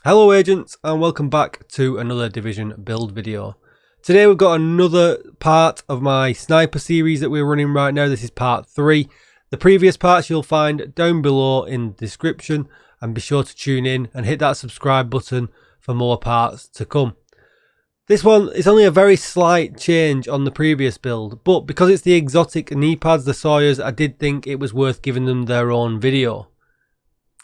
Hello agents and welcome back to another Division build video. Today we've got another part of my sniper series that we're running right now. This is part 3. The previous parts you'll find down below in the description, and be sure to tune in and hit that subscribe button for more parts to come. This one is only a very slight change on the previous build, but because it's the exotic knee pads, the Sawyers, I did think it was worth giving them their own video.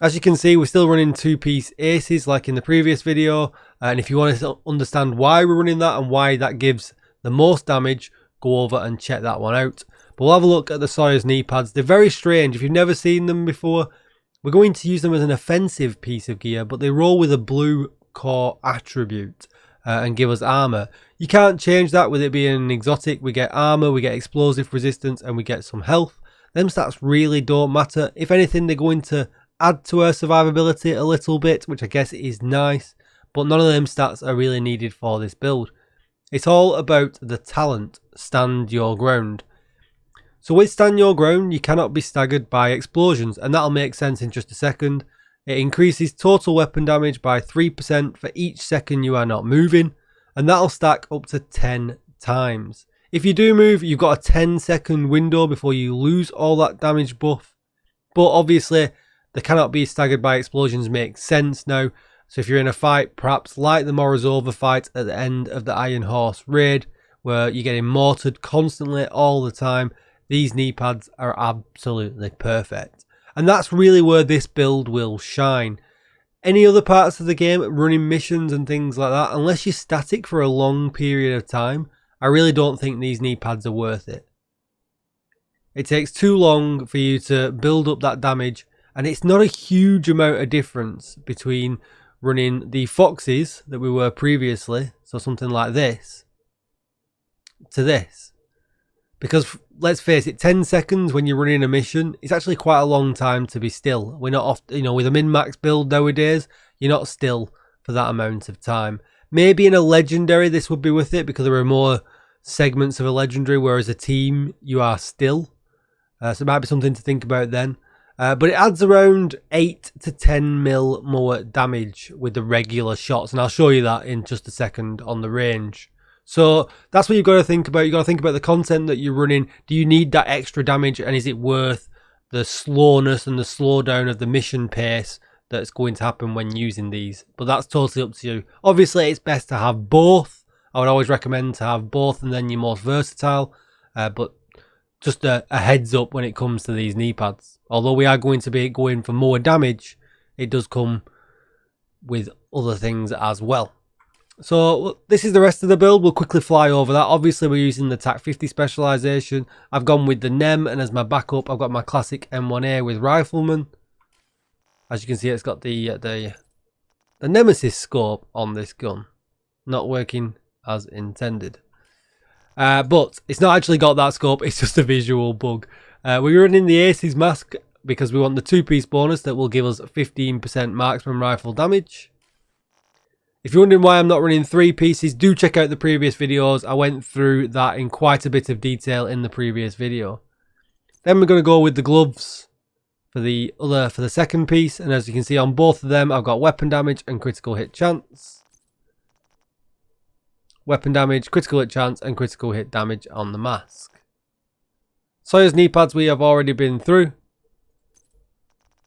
As you can see, we're still running 2-piece aces like in the previous video, and if you want to understand why we're running that and why that gives the most damage, go over and check that one out. But we'll have a look at the Sawyers knee pads. They're very strange. If you've never seen them before, we're going to use them as an offensive piece of gear, but they roll with a blue core attribute and give us armor. You can't change that with it being an exotic. We get armor, we get explosive resistance, and we get some health. Them stats really don't matter. If anything, they're going to add to our survivability a little bit, which I guess is nice, but none of them stats are really needed for this build. It's all about the talent, stand your ground. So with stand your ground, you cannot be staggered by explosions, and that'll make sense in just a second. It increases total weapon damage by 3% for each second you are not moving, and that'll stack up to 10 times. If you do move, you've got a 10-second window before you lose all that damage buff, but obviously they cannot be staggered by explosions makes sense now. So if you're in a fight, perhaps like the Morozova fight at the end of the Iron Horse raid, where you're getting mortared constantly all the time, these knee pads are absolutely perfect. And that's really where this build will shine. Any other parts of the game, running missions and things like that, unless you're static for a long period of time, I really don't think these knee pads are worth it. It takes too long for you to build up that damage. And it's not a huge amount of difference between running the Foxes that we were previously, so something like this, to this. Because let's face it, 10 seconds when you're running a mission, it's actually quite a long time to be still. We're not off, with a min-max build nowadays, you're not still for that amount of time. Maybe in a legendary this would be with it, because there are more segments of a legendary, whereas a team you are still. So it might be something to think about then. But it adds around 8 to 10 mil more damage with the regular shots. And I'll show you that in just a second on the range. So that's what you've got to think about. You've got to think about the content that you're running. Do you need that extra damage? And is it worth the slowness and the slowdown of the mission pace that's going to happen when using these? But that's totally up to you. Obviously, it's best to have both. I would always recommend to have both and then you're most versatile. But just a heads up when it comes to these knee pads. Although we are going to be going for more damage, it does come with other things as well. So this is the rest of the build. We'll quickly fly over that. Obviously, we're using the TAC 50 specialization. I've gone with the NEM, and as my backup, I've got my classic M1A with Rifleman. As you can see, it's got the Nemesis scope on this gun. Not working as intended. But it's not actually got that scope, it's just a visual bug. We're running the Aces mask because we want the 2-piece bonus that will give us 15% marksman rifle damage. If you're wondering why I'm not running 3 pieces, do check out the previous videos. I went through that in quite a bit of detail in the previous video. Then we're going to go with the gloves for the second piece, and as you can see on both of them, I've got weapon damage and critical hit chance. Weapon damage, critical hit chance, and critical hit damage on the mask. Sawyers knee pads we have already been through.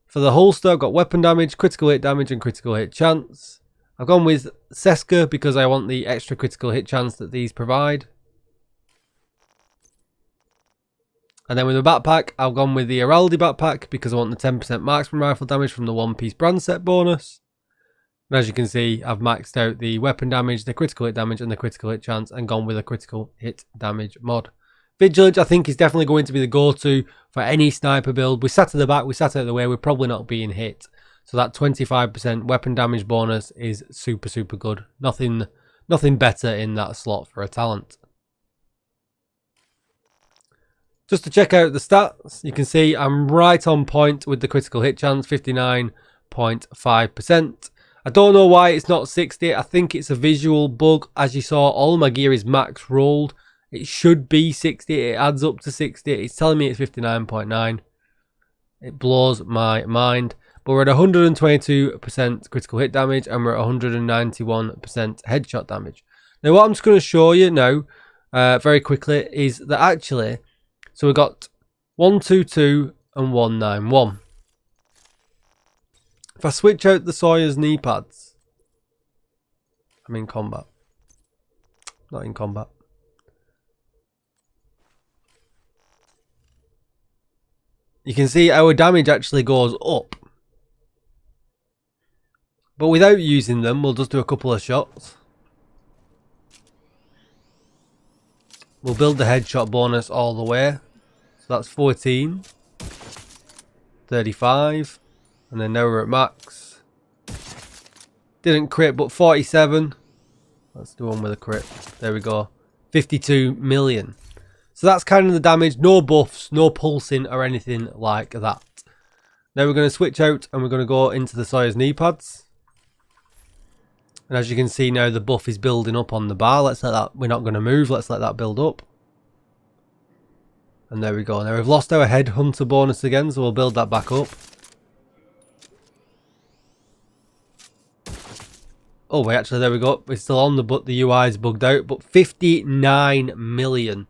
For the holster, I've got weapon damage, critical hit damage, and critical hit chance. I've gone with Seska because I want the extra critical hit chance that these provide. And then with the backpack, I've gone with the Araldi backpack because I want the 10% marksman rifle damage from the 1-piece brand set bonus. And as you can see, I've maxed out the weapon damage, the critical hit damage, and the critical hit chance, and gone with a critical hit damage mod. Vigilance, I think, is definitely going to be the go-to for any sniper build. We sat at the back, we sat out of the way, we're probably not being hit. So that 25% weapon damage bonus is super, super good. Nothing better in that slot for a talent. Just to check out the stats, you can see I'm right on point with the critical hit chance, 59.5%. I don't know why it's not 60. I think it's a visual bug. As you saw, all my gear is max rolled. It should be 60. It adds up to 60. It's telling me it's 59.9. It blows my mind. But we're at 122% critical hit damage and we're at 191% headshot damage. Now what I'm just going to show you now very quickly is that actually, so we've got 122 and 191. If I switch out the Sawyers knee pads, I'm in combat. Not in combat. You can see our damage actually goes up. But without using them, we'll just do a couple of shots. We'll build the headshot bonus all the way. So that's 14. 35. And then now we're at max. Didn't crit, but 47. Let's do one with a crit. There we go. 52 million. So that's kind of the damage. No buffs, no pulsing or anything like that. Now we're going to switch out and we're going to go into the Sawyers knee pads. And as you can see now, the buff is building up on the bar. Let's let that, we're not going to move. Let's let that build up. And there we go. Now we've lost our headhunter bonus again, so we'll build that back up. Oh wait, actually there we go. We're still on the but the UI is bugged out, but 59 million.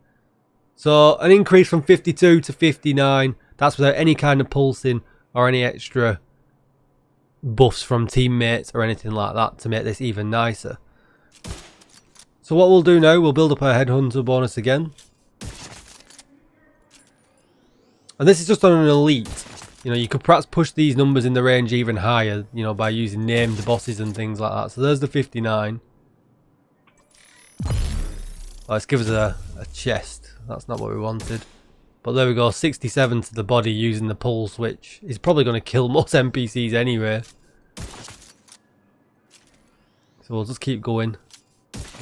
So an increase from 52 to 59. That's without any kind of pulsing or any extra buffs from teammates or anything like that to make this even nicer. So what we'll do now, we'll build up our headhunter bonus again. And this is just on an elite. You know, you could perhaps push these numbers in the range even higher, you know, by using named bosses and things like that. So there's the 59. Let's give us a chest. That's not what we wanted. But there we go, 67 to the body using the pull switch. Is probably going to kill most NPCs anyway. So we'll just keep going.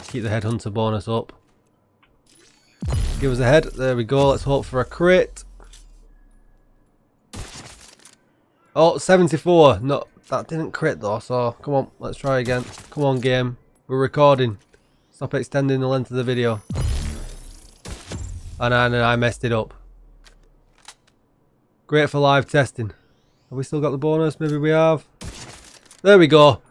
Keep the headhunter bonus up. Give us a head. There we go. Let's hope for a crit. Oh, 74. No, that didn't crit though, so come on, let's try again. Come on, game. We're recording. Stop extending the length of the video. And I messed it up. Great for live testing. Have we still got the bonus? Maybe we have. There we go.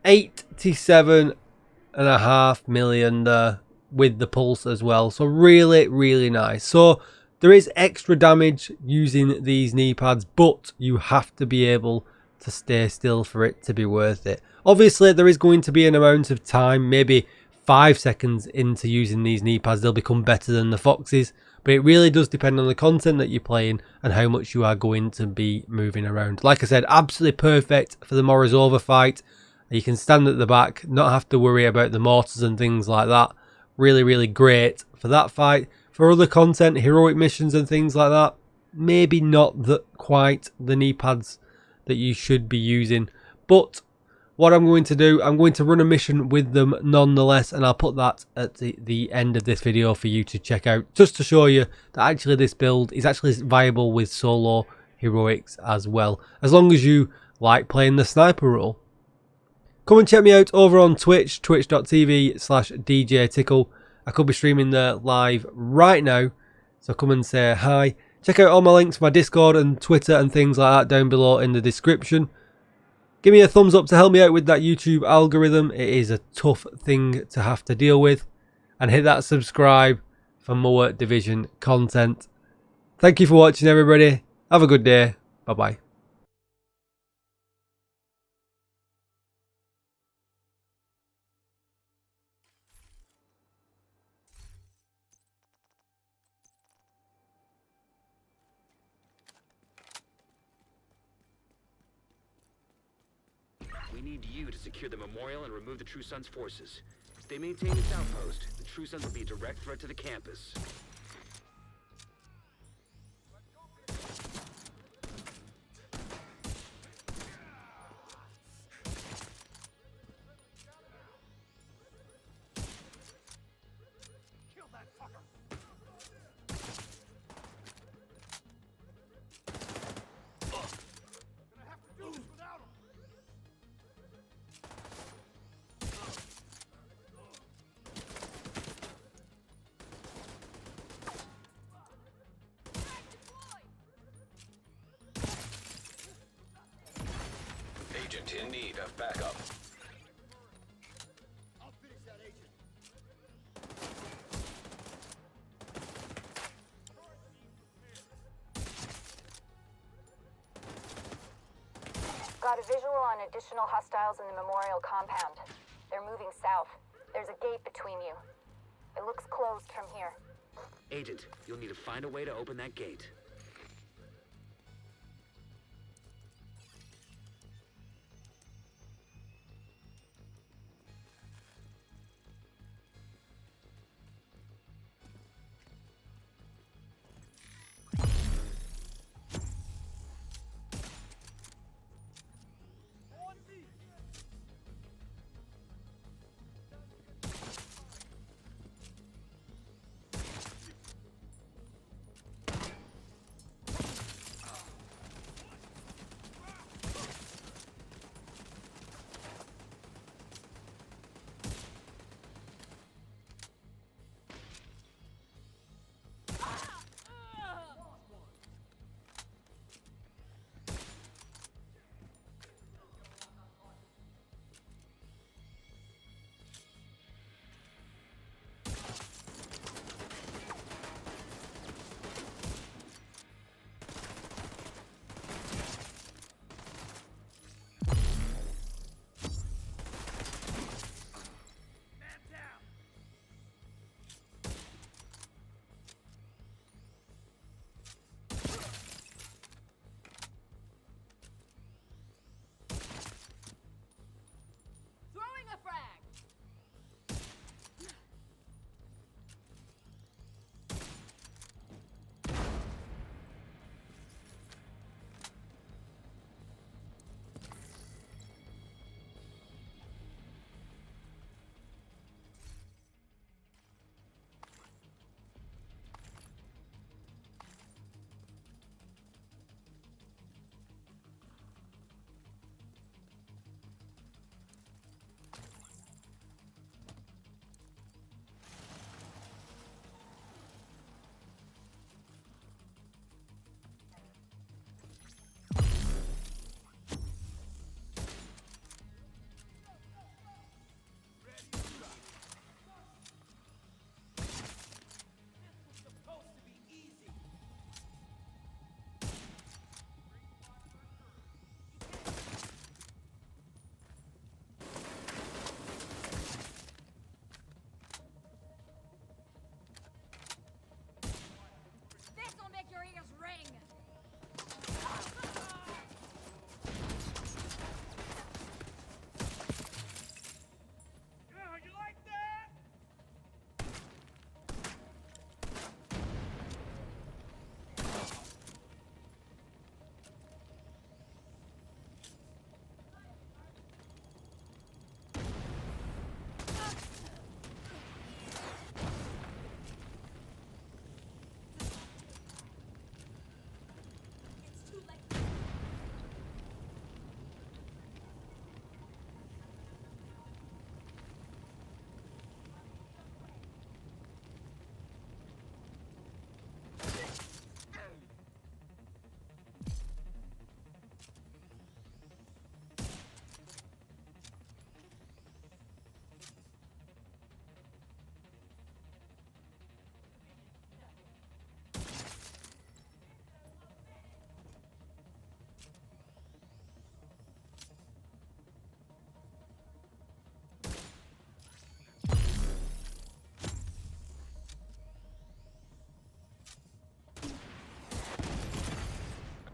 87.5 million there with the pulse as well. So really, really nice. So there is extra damage using these knee pads, but you have to be able to stay still for it to be worth it. Obviously, there is going to be an amount of time, maybe 5 seconds into using these knee pads, they'll become better than the foxes. But it really does depend on the content that you're playing and how much you are going to be moving around. Like I said, absolutely perfect for the Morozova fight. You can stand at the back, not have to worry about the mortars and things like that. Really, really great for that fight. For other content, heroic missions and things like that, maybe not quite the knee pads that you should be using. But what I'm going to do, I'm going to run a mission with them nonetheless, and I'll put that at the end of this video for you to check out, just to show you that actually this build is actually viable with solo heroics as well, as long as you like playing the sniper role. Come and check me out over on Twitch, twitch.tv/DJTICKLE. I could be streaming there live right now, so come and say hi. Check out all my links for my Discord and Twitter and things like that down below in the description. Give me a thumbs up to help me out with that YouTube algorithm. It is a tough thing to have to deal with. And hit that subscribe for more Division content. Thank you for watching, everybody. Have a good day. Bye-bye. We need you to secure the memorial and remove the True Sons' forces. If they maintain this outpost, the True Sons will be a direct threat to the campus. Kill that fucker! Gonna have to do this without him! Agent in need of backup. I'll finish that agent. Got a visual on additional hostiles in the memorial compound. They're moving south. There's a gate between you. It looks closed from here. Agent, you'll need to find a way to open that gate. On me! Man down! Throwing a frag! Supposed to be easy. This'll make your ears ring! Yeah, you like that? It's too late.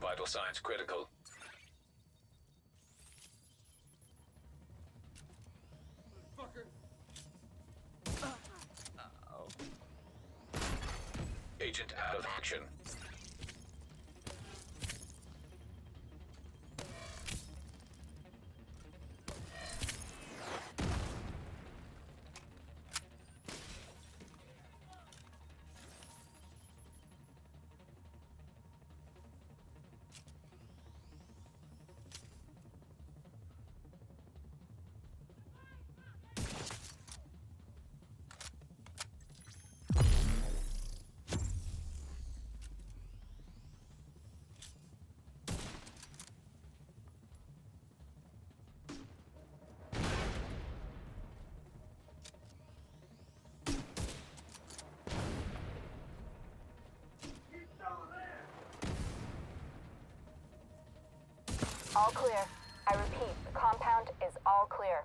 Vital signs critical. Fucker. Agent out of action. All clear. I repeat, the compound is all clear.